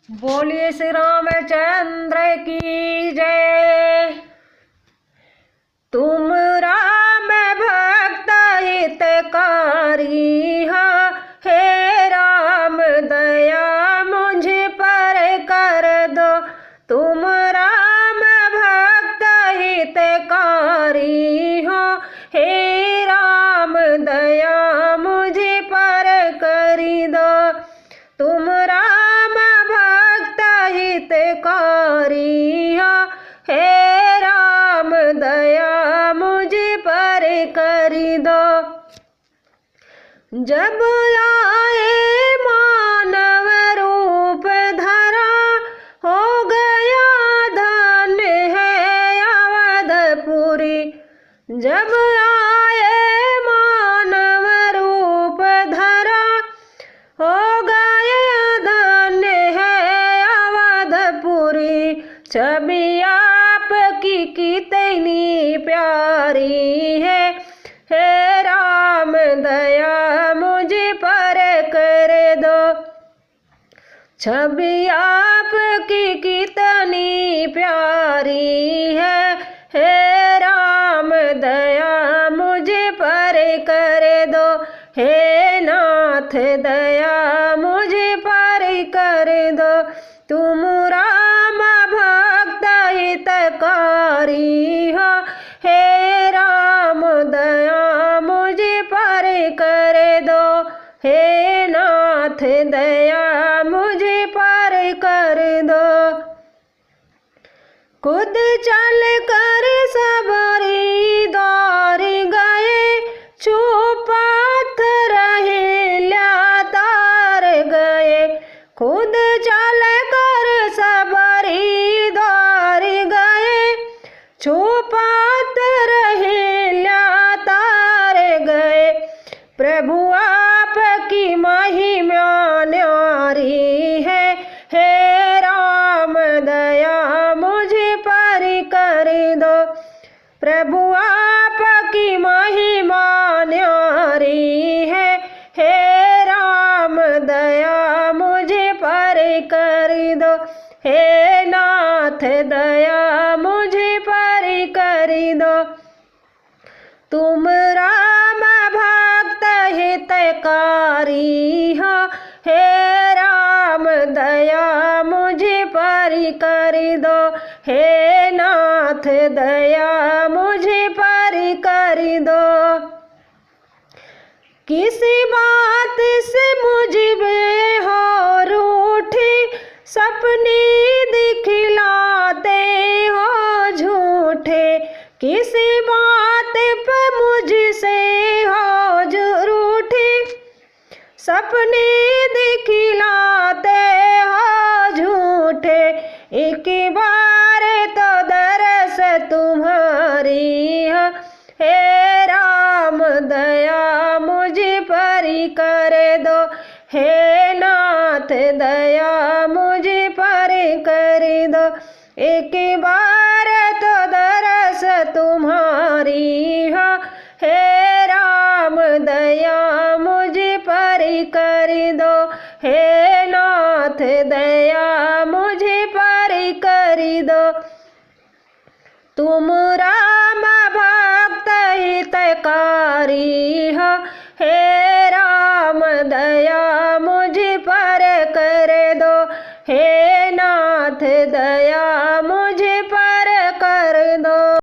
बोलिए श्री रामचंद्र की जय। तुम राम भक्त हितकारी हो, हे राम दया मुझ पर कर दो। तुम राम भक्त हितकारी हो, हे राम दया मुझ पर करी दो। तुम राम भक्त हितकारी हो, हे राम दया मुझ पर करी दो। जब आए मानव रूप धरा, हो गया धन्य है अवधपुरी। जब आए मानव रूप धरा, हो गया धन्य है अवधपुरी। छवि आपकी कितनी प्यारी है, हे राम दया मुझ पर कर दो। छवि आपकी कितनी प्यारी है, हे राम दया मुझ पर कर दो। हे नाथ दया मुझ पर कर दो। तुम राम भक्त हितकारी हो, हे राम दया मुझ पर कर दो। हे नाथ दया मुझ पर कर दो। खुद चल कर सबरी दौर गए, छुपात रहे ल्यातार गए। खुद चल कर सबरी दौर गए, छुपात रहे ल्यातार गए। प्रभु आपकी महिमा न्यारी है, हे राम दया मुझ पर कर दो। प्रभु आपकी महिमा न्यारी है, हे राम दया मुझ पर कर दो। हे नाथ दया मुझ पर कर दो। तुम राम भक्त हितकारी हो, हे राम दया मुझ पर कर दो। हे नाथ दया मुझ पर कर दो। किसी बात से मुझ में हो रूठी, सपने दिखलाते हो झूठे। किसी बात पर मुझसे हो रूठी, सपने दिखलाते हो झूठे। एक बार तो दरस तुम्हारी हो, हे राम दया मुझ पर कर दो। हे नाथ दया मुझ पर कर दो। एक बार तो दरस तुम्हारी हो, हे राम दया मुझ पर कर दो। हे नाथ दया मुझ पर कर दो। तुम राम भक्त हितकारी हो, हे राम दया मुझ पर कर दो। हे नाथ दया